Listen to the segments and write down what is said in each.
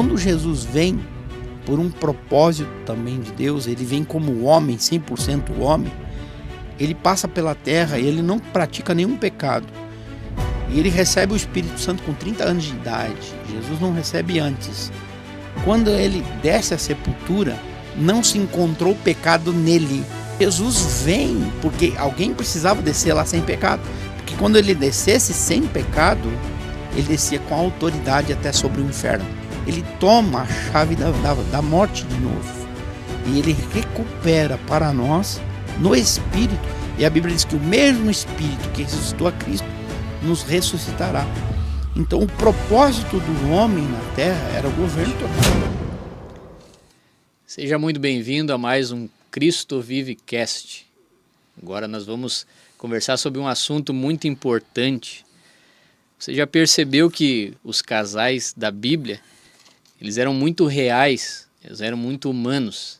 Quando Jesus vem, por um propósito também de Deus, ele vem como homem, 100% homem, ele passa pela terra e ele não pratica nenhum pecado. E ele recebe o Espírito Santo com 30 anos de idade. Jesus não recebe antes. Quando ele desce à sepultura, não se encontrou pecado nele. Jesus vem porque alguém precisava descer lá sem pecado. Porque quando ele descesse sem pecado, ele descia com autoridade até sobre o inferno. Ele toma a chave da morte de novo. E ele recupera para nós no Espírito. E a Bíblia diz que o mesmo Espírito que ressuscitou a Cristo nos ressuscitará. Então o propósito do homem na terra era o governo total. Seja muito bem-vindo a mais um Cristo Vive Cast. Agora nós vamos conversar sobre um assunto muito importante. Você já percebeu que os casais da Bíblia, eles eram muito reais, eles eram muito humanos.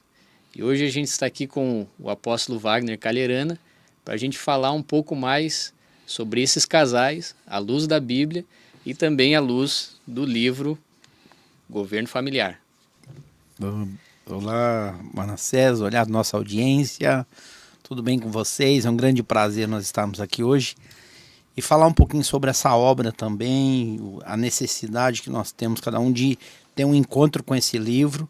E hoje a gente está aqui com o apóstolo Wagner Calherana para a gente falar um pouco mais sobre esses casais, à luz da Bíblia e também à luz do livro Governo Familiar. Olá, Manassés, olá nossa audiência, tudo bem com vocês? É um grande prazer nós estarmos aqui hoje e falar um pouquinho sobre essa obra também, a necessidade que nós temos, cada um, de ter um encontro com esse livro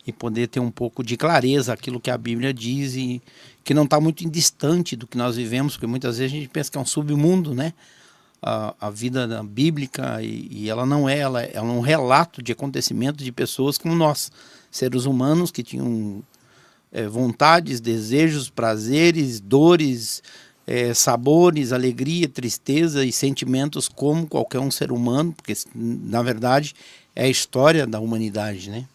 e poder ter um pouco de clareza aquilo que a Bíblia diz e que não está muito distante do que nós vivemos, porque muitas vezes a gente pensa que é um submundo, né? A vida bíblica, e ela não é, ela é um relato de acontecimentos de pessoas como nós, seres humanos que tinham vontades, desejos, prazeres, dores, sabores, alegria, tristeza e sentimentos como qualquer um ser humano, porque na verdade é a história da humanidade, né?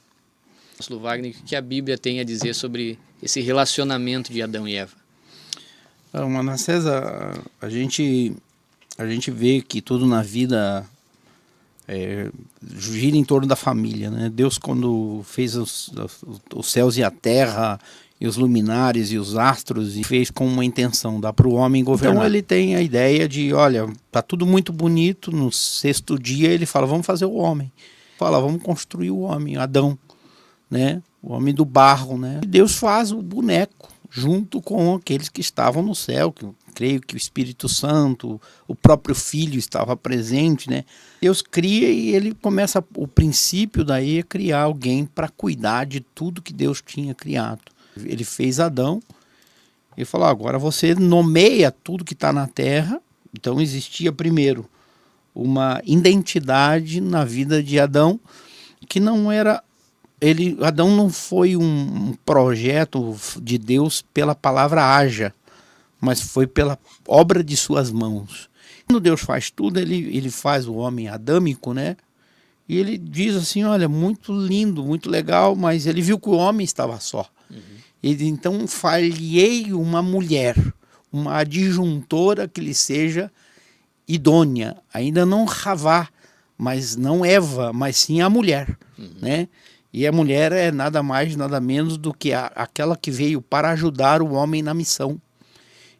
Apóstolo Wagner, o que a Bíblia tem a dizer sobre esse relacionamento de Adão e Eva? Manassés, a gente vê que tudo na vida gira em torno da família, né? Deus, quando fez os céus e a terra, e os luminares e os astros, e fez com uma intenção, dar para o homem governar. Então ele tem a ideia de, olha, tá tudo muito bonito, no sexto dia ele fala, vamos fazer o homem. Fala, vamos construir o homem, Adão, né? O homem do barro, né? E Deus faz o boneco, junto com aqueles que estavam no céu, que eu creio que o Espírito Santo, o próprio Filho estava presente, né? Deus cria e ele começa, o princípio daí é criar alguém para cuidar de tudo que Deus tinha criado. Ele fez Adão e falou, agora você nomeia tudo que está na terra. Então existia primeiro uma identidade na vida de Adão que não era... Adão não foi um projeto de Deus pela palavra haja, mas foi pela obra de suas mãos. Quando Deus faz tudo, ele faz o homem adâmico, né? E ele diz assim, olha, muito lindo, muito legal, mas ele viu que o homem estava só. Ele então falhei uma mulher, uma adjuntora que lhe seja idônea, ainda não Havá, mas não Eva, mas sim a mulher, né? E a mulher é nada mais, nada menos do que aquela que veio para ajudar o homem na missão.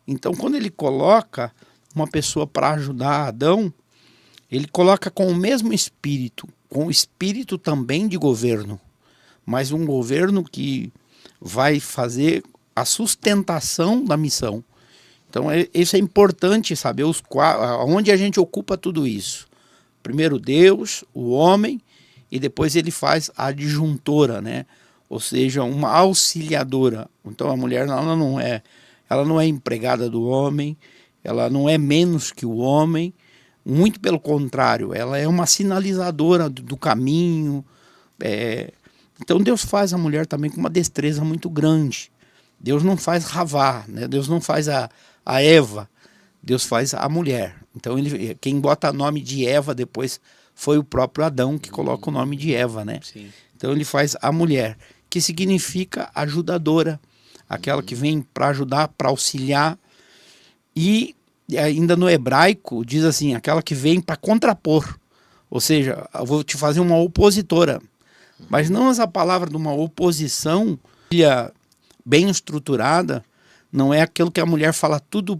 Então, quando ele coloca uma pessoa para ajudar Adão, ele coloca com o mesmo espírito, com o espírito também de governo, mas um governo que vai fazer a sustentação da missão. Então, isso é importante saber onde a gente ocupa tudo isso. Primeiro Deus, o homem, e depois ele faz a adjuntora, né? Ou seja, uma auxiliadora. Então a mulher ela não é empregada do homem, ela não é menos que o homem, muito pelo contrário, ela é uma sinalizadora do caminho. Então Deus faz a mulher também com uma destreza muito grande. Deus não faz Havá, né? Deus não faz a Eva, Deus faz a mulher. Então quem bota o nome de Eva depois foi o próprio Adão que coloca o nome de Eva, né? Sim. Então ele faz a mulher, que significa ajudadora, aquela que vem para ajudar, para auxiliar. E ainda no hebraico diz assim, aquela que vem para contrapor. Ou seja, eu vou te fazer uma opositora. Mas não essa palavra de uma oposição bem estruturada, não é aquilo que a mulher fala tudo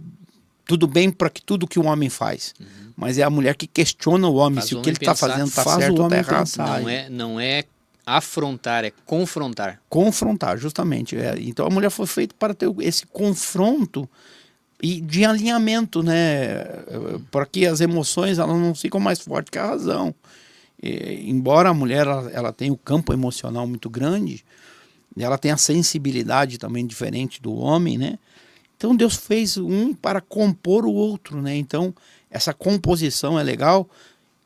bem para tudo que o homem faz. mas é a mulher que questiona o homem, se o que ele está fazendo está certo ou está errado. Não é afrontar, é confrontar. Confrontar, justamente. Então a mulher foi feita para ter esse confronto e de alinhamento, né? Para que as emoções elas não ficam mais fortes que a razão. Embora a mulher ela tenha um campo emocional muito grande, ela tem a sensibilidade também diferente do homem, né? Então Deus fez um para compor o outro, né? Então essa composição é legal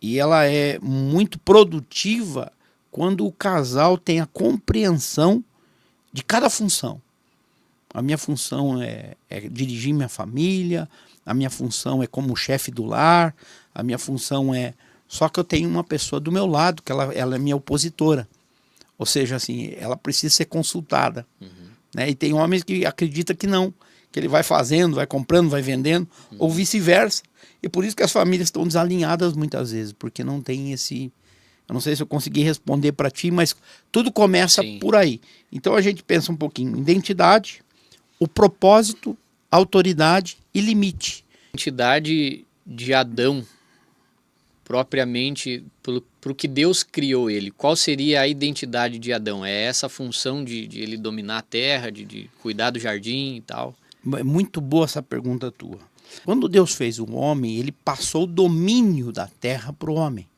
e ela é muito produtiva quando o casal tem a compreensão de cada função. A minha função é dirigir minha família, a minha função é como chefe do lar, a minha função é... Só que eu tenho uma pessoa do meu lado, que ela é minha opositora. Ou seja, assim, ela precisa ser consultada. Né? E tem homens que acreditam que não, que ele vai fazendo, vai comprando, vai vendendo, ou vice-versa. E por isso que as famílias estão desalinhadas muitas vezes, porque não tem esse... Eu não sei se eu consegui responder para ti, mas tudo começa por aí. Então a gente pensa um pouquinho: identidade, o propósito, autoridade e limite. Identidade de Adão, propriamente, para o que Deus criou ele. Qual seria a identidade de Adão? É essa função de ele dominar a terra, de cuidar do jardim e tal? É muito boa essa pergunta tua. Quando Deus fez o homem, ele passou o domínio da terra para o homem.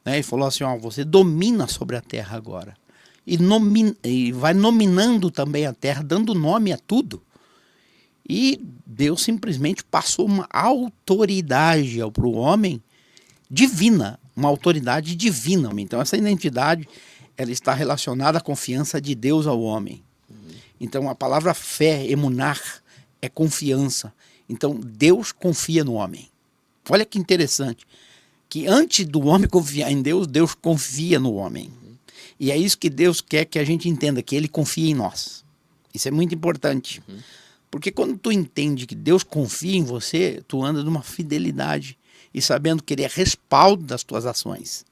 Ele falou assim, você domina sobre a terra agora. E vai nominando também a terra, dando nome a tudo. E Deus simplesmente passou uma autoridade para o homem divina, uma autoridade divina. Então essa identidade ela está relacionada à confiança de Deus ao homem. Então a palavra fé, emunar, é confiança. Então Deus confia no homem. Olha que interessante, que antes do homem confiar em Deus, Deus confia no homem. E é isso que Deus quer que a gente entenda, que Ele confia em nós. Isso é muito importante. Porque quando tu entende que Deus confia em você, tu anda numa fidelidade e sabendo que Ele é respaldo das tuas ações.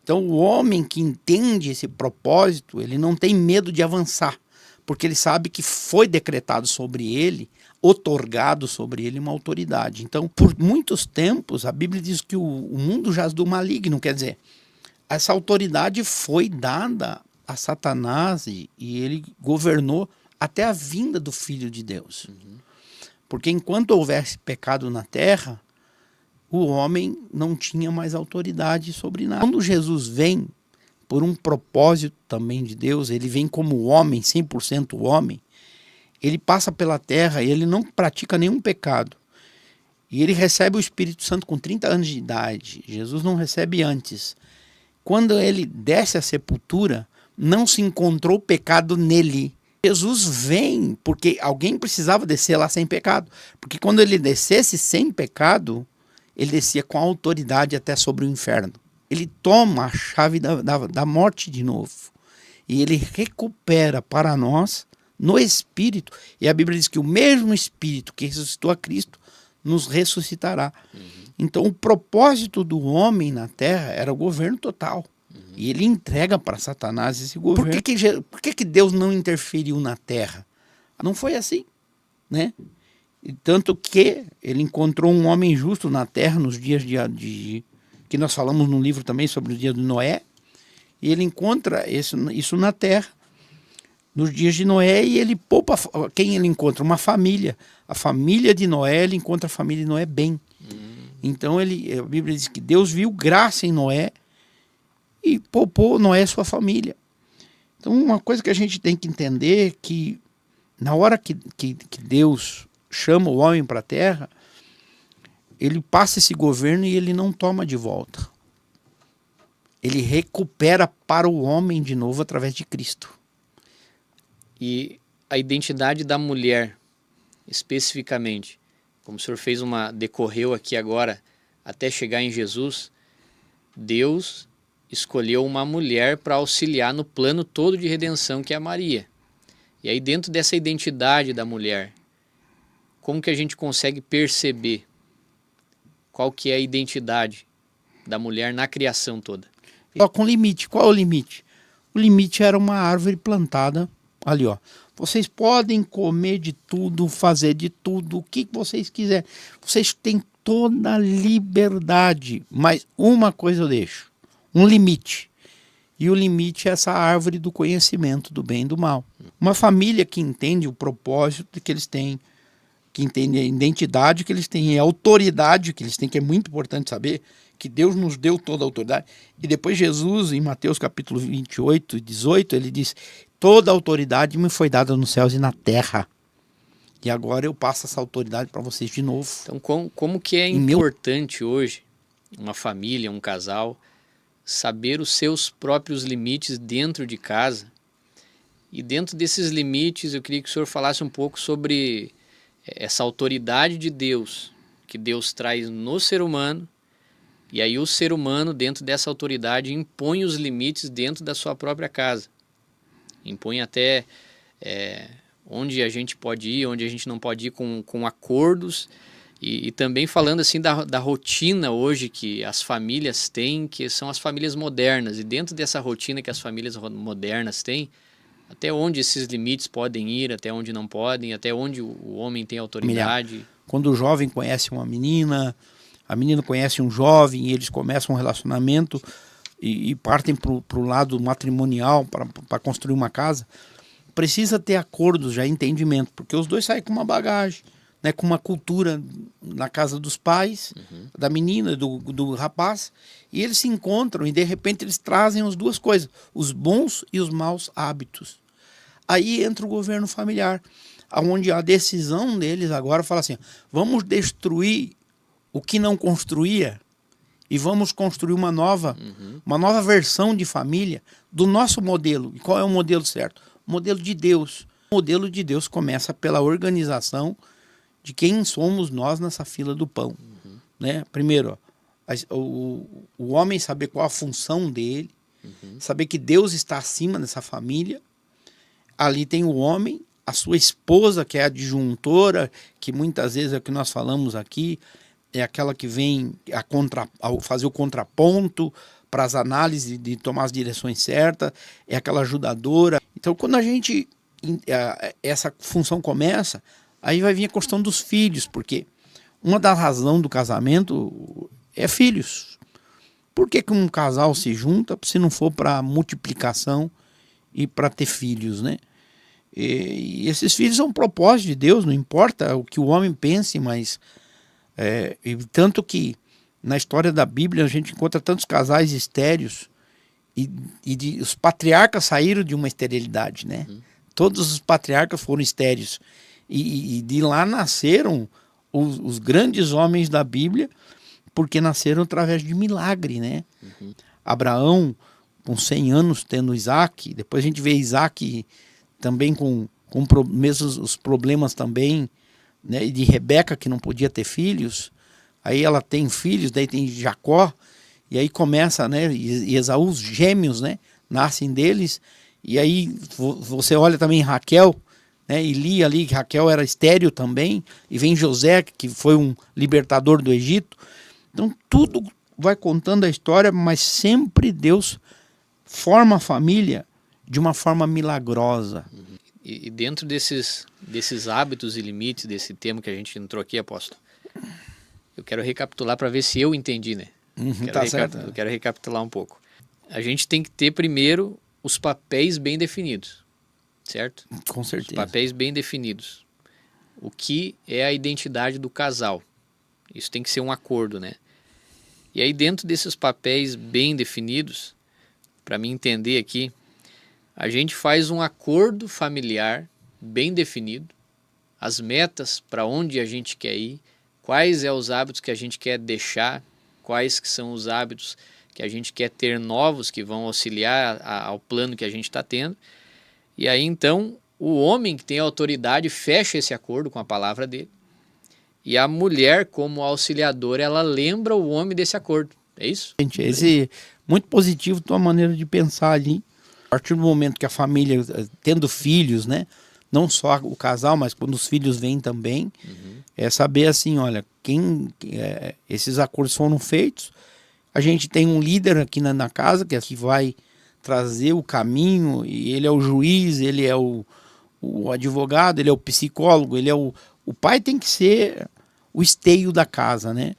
Então o homem que entende esse propósito, ele não tem medo de avançar, porque ele sabe que foi decretado sobre ele, otorgado sobre ele uma autoridade. Então, por muitos tempos, a Bíblia diz que o mundo jaz do maligno, quer dizer, essa autoridade foi dada a Satanás e ele governou até a vinda do Filho de Deus. Porque enquanto houvesse pecado na terra, o homem não tinha mais autoridade sobre nada. Quando Jesus vem, por um propósito também de Deus, ele vem como homem, 100% homem, ele passa pela terra e ele não pratica nenhum pecado. E ele recebe o Espírito Santo com 30 anos de idade. Jesus não recebe antes. Quando ele desce à sepultura, não se encontrou pecado nele. Jesus vem porque alguém precisava descer lá sem pecado. Porque quando ele descesse sem pecado, ele descia com autoridade até sobre o inferno. Ele toma a chave da morte de novo. E ele recupera para nós no Espírito. E a Bíblia diz que o mesmo Espírito que ressuscitou a Cristo nos ressuscitará. Então o propósito do homem na terra era o governo total. E ele entrega para Satanás esse governo. Por que Deus não interferiu na terra? Não foi assim, né? E tanto que ele encontrou um homem justo na terra nos dias que nós falamos no livro também sobre o dia de Noé. E ele encontra isso na terra, nos dias de Noé, e ele poupa quem ele encontra? Uma família. A família de Noé, ele encontra a família de Noé bem. Então a Bíblia diz que Deus viu graça em Noé e poupou Noé e sua família. Então uma coisa que a gente tem que entender é que na hora que Deus chama o homem para a terra, ele passa esse governo e ele não toma de volta. Ele recupera para o homem de novo através de Cristo. E a identidade da mulher, especificamente, como o senhor decorreu aqui agora, até chegar em Jesus, Deus escolheu uma mulher para auxiliar no plano todo de redenção, que é a Maria. E aí dentro dessa identidade da mulher, como que a gente consegue perceber qual que é a identidade da mulher na criação toda? Só com limite. Qual é o limite? O limite era uma árvore plantada ali, ó. Vocês podem comer de tudo, fazer de tudo, o que vocês quiserem. Vocês têm toda liberdade, mas uma coisa eu deixo, um limite. E o limite é essa árvore do conhecimento do bem e do mal. Uma família que entende o propósito que eles têm, que entende a identidade que eles têm, a autoridade que eles têm, que é muito importante saber, que Deus nos deu toda a autoridade. E depois Jesus, em Mateus capítulo 28 e 18, ele diz, toda a autoridade me foi dada nos céus e na terra. E agora eu passo essa autoridade para vocês de novo. Então, como que é importante hoje uma família, um casal, saber os seus próprios limites dentro de casa? E dentro desses limites, eu queria que o senhor falasse um pouco sobre essa autoridade de Deus, que Deus traz no ser humano, e aí o ser humano, dentro dessa autoridade, impõe os limites dentro da sua própria casa. Impõe até onde a gente pode ir, onde a gente não pode ir com acordos, e também falando assim da rotina hoje que as famílias têm, que são as famílias modernas, e dentro dessa rotina que as famílias modernas têm, até onde esses limites podem ir, até onde não podem, até onde o homem tem autoridade. Quando o jovem conhece uma menina, a menina conhece um jovem, e eles começam um relacionamento e partem para o lado matrimonial para construir uma casa, precisa ter acordos, já entendimento, porque os dois saem com uma bagagem, né, com uma cultura na casa dos pais, da menina, do rapaz, e eles se encontram e de repente eles trazem as duas coisas, os bons e os maus hábitos. Aí entra o governo familiar, onde a decisão deles agora fala assim, vamos destruir o que não construía e vamos construir uma nova versão de família do nosso modelo. E qual é o modelo certo? O modelo de Deus. O modelo de Deus começa pela organização de quem somos nós nessa fila do pão. Né? Primeiro, o homem saber qual a função dele, saber que Deus está acima dessa família. Ali tem o homem, a sua esposa, que é a adjuntora, que muitas vezes é o que nós falamos aqui, é aquela que vem a fazer o contraponto para as análises de tomar as direções certas, é aquela ajudadora. Então, quando essa função começa, aí vai vir a questão dos filhos, porque uma das razões do casamento é filhos. Por que um casal se junta se não for para multiplicação e para ter filhos, né? E esses filhos são um propósito de Deus, não importa o que o homem pense, mas e tanto que na história da Bíblia a gente encontra tantos casais estéreos e os patriarcas saíram de uma esterilidade, né? Todos os patriarcas foram estéreos e de lá nasceram os grandes homens da Bíblia, porque nasceram através de milagre, né? Abraão com 100 anos tendo Isaac, depois a gente vê Isaac também com mesmo os problemas também, né, e de Rebeca, que não podia ter filhos, aí ela tem filhos, daí tem Jacó, e aí começa, né, e Esaú, os gêmeos, né, nascem deles, e aí você olha também Raquel, né, e Lia ali, que Raquel era estéril também, e vem José, que foi um libertador do Egito. Então tudo vai contando a história, mas sempre Deus forma a família de uma forma milagrosa. E dentro desses hábitos e limites, desse tema que a gente entrou aqui, apóstolo, eu quero recapitular para ver se eu entendi, né? Tá certo. Eu quero recapitular um pouco. A gente tem que ter primeiro os papéis bem definidos, certo? Com certeza. Os papéis bem definidos. O que é a identidade do casal? Isso tem que ser um acordo, né? E aí dentro desses papéis bem definidos, para mim entender aqui, a gente faz um acordo familiar bem definido, as metas para onde a gente quer ir, quais são os hábitos que a gente quer deixar, quais que são os hábitos que a gente quer ter novos que vão auxiliar ao plano que a gente está tendo. E aí então o homem que tem autoridade fecha esse acordo com a palavra dele, e a mulher como auxiliadora, ela lembra o homem desse acordo. É isso? Gente, esse muito positivo tua maneira de pensar ali. A partir do momento que a família, tendo filhos, né? Não só o casal, mas quando os filhos vêm também, é saber assim, olha, esses acordos foram feitos, a gente tem um líder aqui na casa, que é que vai trazer o caminho, e ele é o juiz, ele é o advogado, ele é o psicólogo, ele é o pai tem que ser o esteio da casa, né?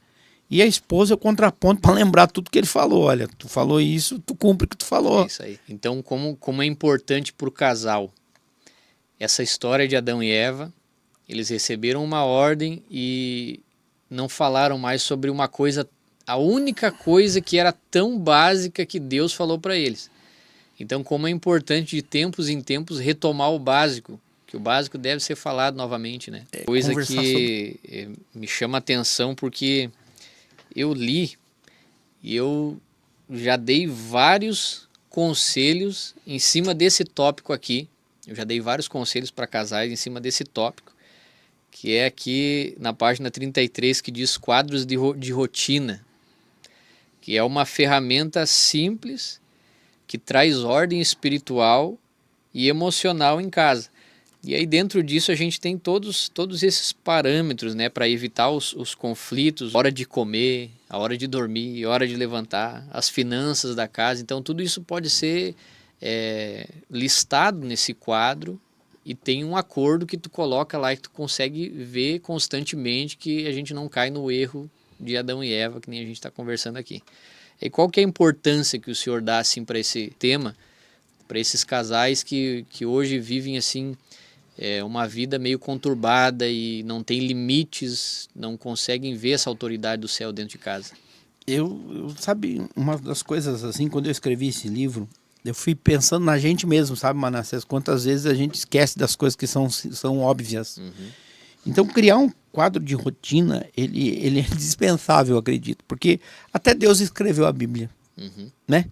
E a esposa é o contraponto para lembrar tudo que ele falou. Olha, tu falou isso, tu cumpre o que tu falou. É isso aí. Então, como é importante para o casal essa história de Adão e Eva, eles receberam uma ordem e não falaram mais sobre uma coisa, a única coisa que era tão básica que Deus falou para eles. Então, como é importante de tempos em tempos retomar o básico, que o básico deve ser falado novamente, né? Coisa que me chama a atenção porque eu li e eu já dei vários conselhos em cima desse tópico aqui. Eu já dei vários conselhos para casais em cima desse tópico, que é aqui na página 33, que diz quadros de rotina, que é uma ferramenta simples que traz ordem espiritual e emocional em casa. E aí dentro disso a gente tem todos esses parâmetros, né, para evitar os conflitos, a hora de comer, a hora de dormir, a hora de levantar, as finanças da casa. Então tudo isso pode ser listado nesse quadro e tem um acordo que tu coloca lá e tu consegue ver constantemente que a gente não cai no erro de Adão e Eva, que nem a gente está conversando aqui. E qual que é a importância que o senhor dá assim, para esse tema, para esses casais que hoje vivem assim uma vida meio conturbada e não tem limites, não conseguem ver essa autoridade do céu dentro de casa? Sabe, uma das coisas assim, quando eu escrevi esse livro, eu fui pensando na gente mesmo, sabe, Manassés? Quantas vezes a gente esquece das coisas que são óbvias. Uhum. Então, criar um quadro de rotina, ele é indispensável, eu acredito. Porque até Deus escreveu a Bíblia, uhum, né?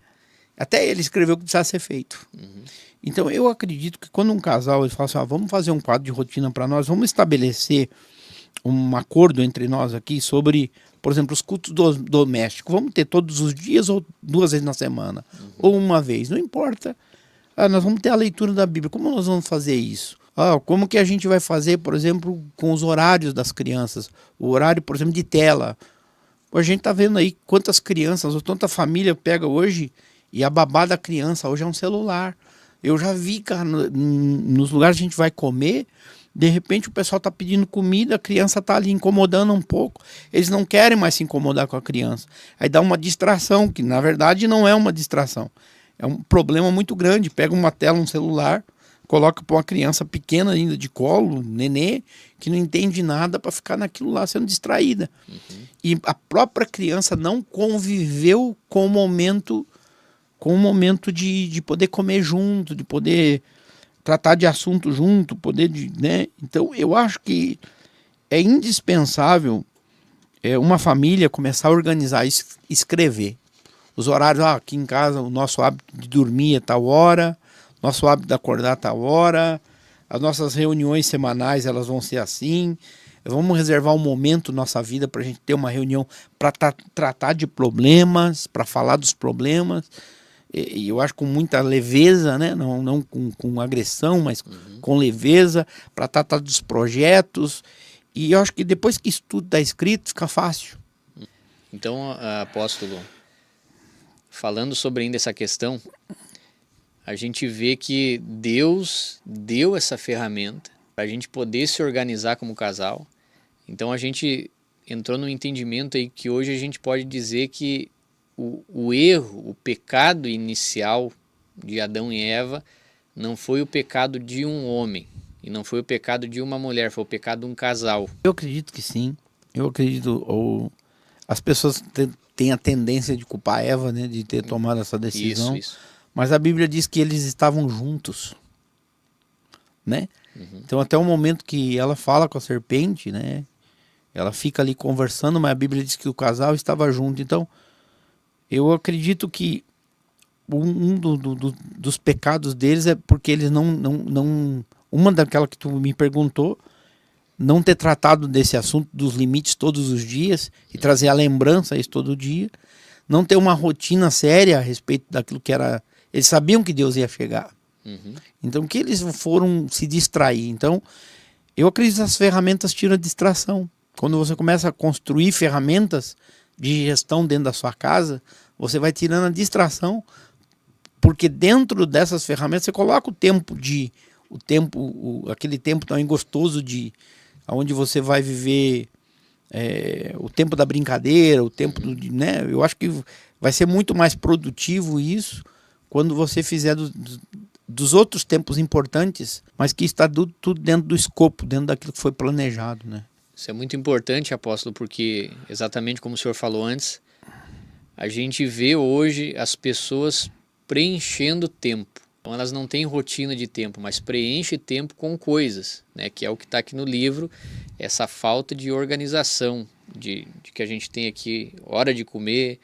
Até ele escreveu o que precisava ser feito. Uhum. Então, eu acredito que quando um casal ele fala assim, vamos fazer um quadro de rotina para nós, vamos estabelecer um acordo entre nós aqui sobre, por exemplo, os cultos domésticos. Vamos ter todos os dias ou 2 vezes na semana, uhum, ou uma vez, não importa. Nós vamos ter a leitura da Bíblia. Como nós vamos fazer isso? Como que a gente vai fazer, por exemplo, com os horários das crianças? O horário, por exemplo, de tela. A gente está vendo aí quantas crianças, ou tanta família pega hoje e a babá da criança hoje é um celular. Eu já vi, cara, nos lugares que a gente vai comer, de repente o pessoal está pedindo comida, a criança está ali incomodando um pouco. Eles não querem mais se incomodar com a criança. Aí dá uma distração, que na verdade não é uma distração. É um problema muito grande. Pega uma tela, um celular, coloca para uma criança pequena ainda de colo, nenê, que não entende nada, para ficar naquilo lá sendo distraída. Uhum. E a própria criança não conviveu com o momento de poder comer junto, de poder tratar de assunto junto, né? Então eu acho que é indispensável uma família começar a organizar, escrever os horários. Aqui em casa o nosso hábito de dormir é tal hora, nosso hábito de acordar é tal hora, as nossas reuniões semanais elas vão ser assim. Vamos reservar um momento na nossa vida para a gente ter uma reunião para tratar de problemas, para falar dos problemas. E eu acho com muita leveza, né? Não com agressão, mas uhum, com leveza, para tratar dos projetos. E eu acho que depois que isso tudo está escrito, fica fácil. Então, apóstolo, falando sobre ainda essa questão, a gente vê que Deus deu essa ferramenta para a gente poder se organizar como casal. Então a gente entrou no entendimento aí que hoje a gente pode dizer que o erro, o pecado inicial de Adão e Eva não foi o pecado de um homem e não foi o pecado de uma mulher, foi o pecado de um casal. Eu acredito que sim. Eu acredito. As pessoas têm a tendência de culpar Eva, né, de ter tomado essa decisão. Isso. Mas a Bíblia diz que eles estavam juntos, né? Uhum. Então até o momento que ela fala com a serpente, né, ela fica ali conversando, mas a Bíblia diz que o casal estava junto. Então eu acredito que dos pecados deles é porque eles não uma daquela que tu me perguntou, não ter tratado desse assunto dos limites todos os dias e trazer a lembrança a isso todo dia, não ter uma rotina séria a respeito daquilo que era. Eles sabiam que Deus ia chegar. Uhum. Então que eles foram se distrair. Então eu acredito que as ferramentas tiram a distração. Quando você começa a construir ferramentas de gestão dentro da sua casa, você vai tirando a distração, porque dentro dessas ferramentas você coloca aquele tempo tão gostoso onde você vai viver o tempo da brincadeira, o tempo né? Eu acho que vai ser muito mais produtivo isso quando você fizer dos outros tempos importantes, mas que está tudo dentro do escopo, dentro daquilo que foi planejado, né? Isso é muito importante, apóstolo, porque exatamente como o senhor falou antes, a gente vê hoje as pessoas preenchendo tempo. Então elas não têm rotina de tempo, mas preenchem tempo com coisas, né? Que é o que está aqui no livro, essa falta de organização, de que a gente tem aqui hora de comer,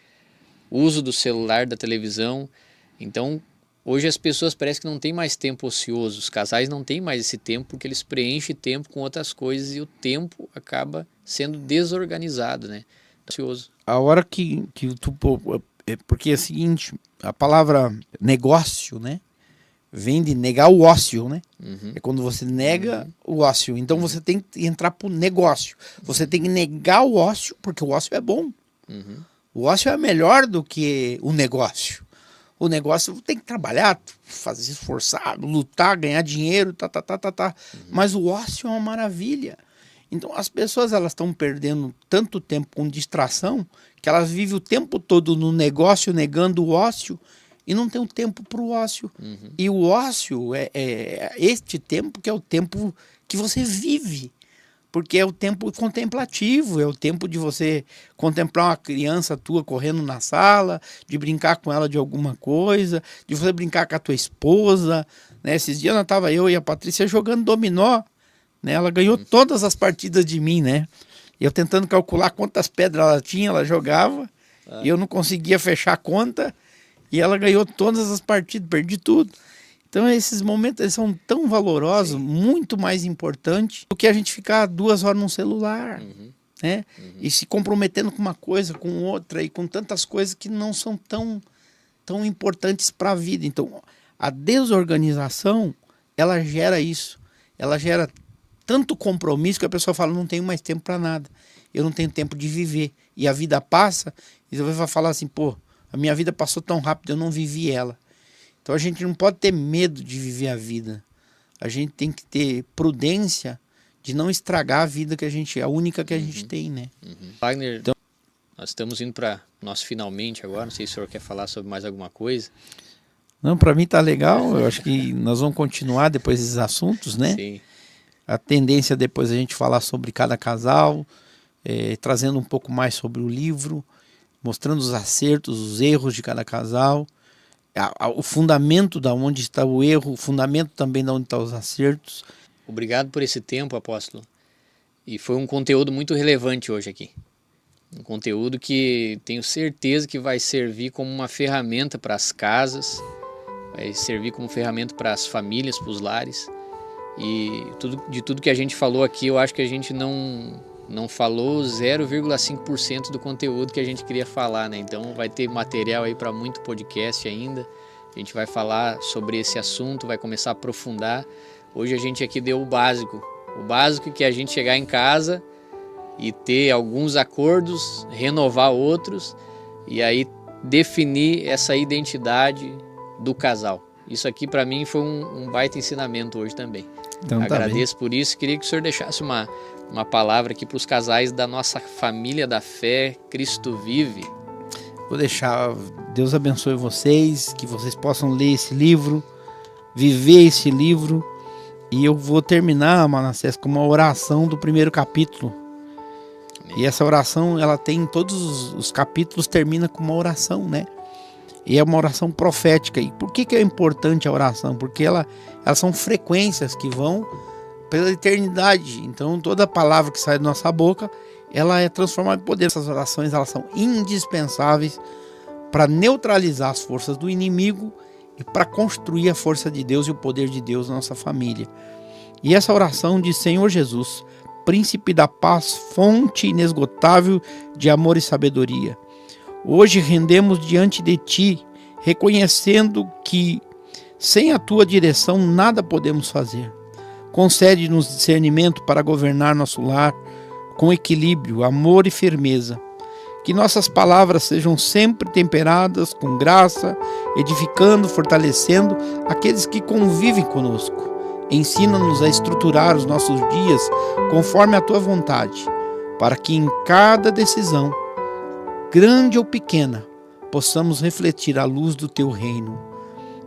uso do celular, da televisão. Então hoje as pessoas parecem que não têm mais tempo ocioso, os casais não têm mais esse tempo porque eles preenchem tempo com outras coisas e o tempo acaba sendo desorganizado, né? Ocioso. A hora que porque é o seguinte, a palavra negócio, né? Vem de negar o ócio, né? É quando você nega o ócio. Então você tem que entrar pro negócio. Você tem que negar o ócio, porque o ócio é bom. O ócio é melhor do que o negócio. O negócio tem que trabalhar, fazer esforçar, lutar, ganhar dinheiro, Mas o ócio é uma maravilha. Então as pessoas elas estão perdendo tanto tempo com distração que elas vivem o tempo todo no negócio, negando o ócio, e não tem um tempo para o ócio. E o ócio é este tempo que é o tempo que você vive. Porque é o tempo contemplativo, é o tempo de você contemplar uma criança tua correndo na sala, de brincar com ela de alguma coisa, de você brincar com a tua esposa. Né? Esses dias nós estava eu e a Patrícia jogando dominó, né? Ela ganhou todas as partidas de mim, né? Eu tentando calcular quantas pedras ela tinha, ela jogava, e eu não conseguia fechar a conta, e ela ganhou todas as partidas, perdi tudo. Então esses momentos eles são tão valorosos, muito mais importantes do que a gente ficar 2 horas no celular, né? E se comprometendo com uma coisa, com outra, e com tantas coisas que não são tão importantes para a vida. Então a desorganização, ela gera isso, ela gera tanto compromisso que a pessoa fala, não tenho mais tempo para nada, eu não tenho tempo de viver. E a vida passa, e você vai falar assim, pô, a minha vida passou tão rápido, eu não vivi ela. Então a gente não pode ter medo de viver a vida. A gente tem que ter prudência de não estragar a vida que a única que a gente tem, né? Wagner, então, nós estamos indo para nosso finalmente agora, não sei se o senhor quer falar sobre mais alguma coisa. Não, para mim tá legal, eu acho que nós vamos continuar depois desses assuntos, né? Sim. A tendência depois a gente falar sobre cada casal, trazendo um pouco mais sobre o livro, mostrando os acertos, os erros de cada casal, o fundamento da onde está o erro, o fundamento também da onde estão os acertos. Obrigado por esse tempo, apóstolo. E foi um conteúdo muito relevante hoje aqui. Um conteúdo que tenho certeza que vai servir como uma ferramenta para as casas, vai servir como ferramenta para as famílias, para os lares. E de tudo que a gente falou aqui, eu acho que a gente não falou 0,5% do conteúdo que a gente queria falar, né? Então vai ter material aí para muito podcast ainda. A gente vai falar sobre esse assunto, vai começar a aprofundar. Hoje a gente aqui deu o básico que é a gente chegar em casa e ter alguns acordos, renovar outros e aí definir essa identidade do casal. Isso aqui para mim foi um baita ensinamento hoje também. Então, agradeço por isso. Queria que o senhor deixasse uma palavra aqui para os casais da nossa família da fé, Cristo Vive. Vou deixar, Deus abençoe vocês, que vocês possam ler esse livro, viver esse livro. E eu vou terminar, Manassés, com uma oração do primeiro capítulo. Amém. E essa oração, ela tem todos os capítulos, termina com uma oração, né? E é uma oração profética. E por que é importante a oração? Porque elas são frequências que vão pela eternidade. Então toda palavra que sai da nossa boca, ela é transformada em poder. Essas orações elas são indispensáveis para neutralizar as forças do inimigo e para construir a força de Deus e o poder de Deus na nossa família. E essa oração diz: Senhor Jesus, príncipe da paz, fonte inesgotável de amor e sabedoria, hoje rendemos diante de Ti, reconhecendo que sem a Tua direção nada podemos fazer. Concede-nos discernimento para governar nosso lar com equilíbrio, amor e firmeza. Que nossas palavras sejam sempre temperadas com graça, edificando, fortalecendo aqueles que convivem conosco. Ensina-nos a estruturar os nossos dias conforme a Tua vontade, para que em cada decisão, grande ou pequena, possamos refletir a luz do teu reino.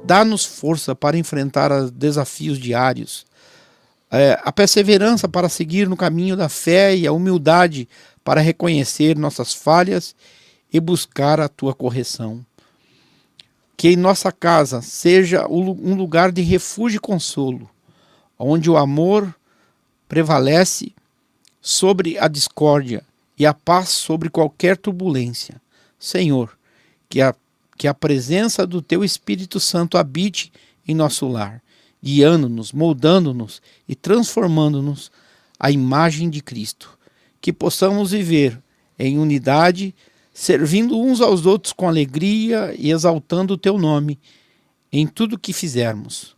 Dá-nos força para enfrentar os desafios diários, a perseverança para seguir no caminho da fé e a humildade para reconhecer nossas falhas e buscar a tua correção. Que em nossa casa seja um lugar de refúgio e consolo, onde o amor prevalece sobre a discórdia e a paz sobre qualquer turbulência. Senhor, que a presença do teu Espírito Santo habite em nosso lar, guiando-nos, moldando-nos e transformando-nos à imagem de Cristo. Que possamos viver em unidade, servindo uns aos outros com alegria e exaltando o teu nome em tudo que fizermos.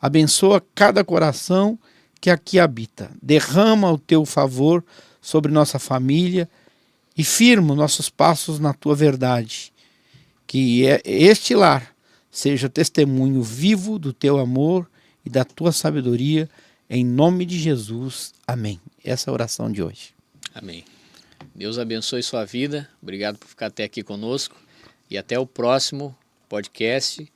Abençoa cada coração que aqui habita. Derrama o teu favor sobre nossa família e firma nossos passos na tua verdade. Que este lar seja testemunho vivo do teu amor e da tua sabedoria, em nome de Jesus. Amém. Essa é a oração de hoje. Amém. Deus abençoe sua vida. Obrigado por ficar até aqui conosco. E até o próximo podcast